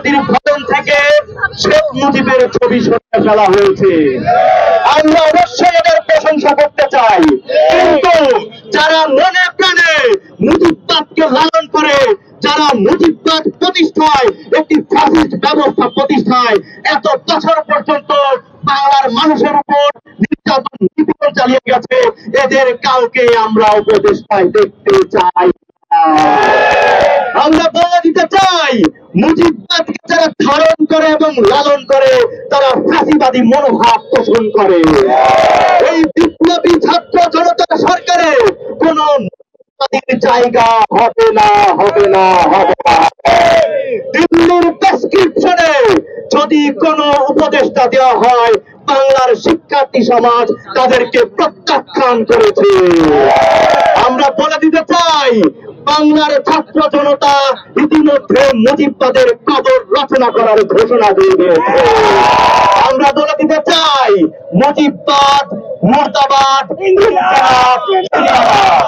ফ্যাসিবাদীর ভবন থেকে শেখ মুজিবের ছবি সরিয়ে ফেলা হয়েছে। আমরা অবশ্যই এদের প্রশংসা করতে চাই, কিন্তু যারা মনে প্রাণে মুজিববাদকে লালন করে, যারা মুজিববাদ প্রতিষ্ঠায়, একটি ফ্যাসিস্ট ব্যবস্থা প্রতিষ্ঠায় এত বছর পর্যন্ত বাংলার মানুষের উপর নির্যাতন নিপীড়ন চালিয়ে গেছে, এদের কাউকে আমরা উপদেষ্টায় দেখতে চাই। আমরা বলে দিতে চাই, মুজিববাদকে যারা ধারণ করে এবং লালন করে তারা ফ্যাসিবাদী মনোভাব পোষণ করে। এই বিপ্লবী ছাত্র জনতা সরকারে কোন জায়গা হবে না, হবে না, হবে না। দিল্লির প্রেসক্রিপশনে যদি কোন উপদেষ্টা দেওয়া হয়, বাংলার শিক্ষার্থী সমাজ তাদেরকে প্রত্যাখ্যান করেছে। আমরা বলে দিতে চাই, বাংলার ছাত্র জনতা ইতিমধ্যে মুজিববাদের কবর রচনা করার ঘোষণা দিয়ে দিয়েছে। আমরা বলে দিতে চাই, মুজিববাদ মুর্দাবাদ, ইনকিলাব জিন্দাবাদ।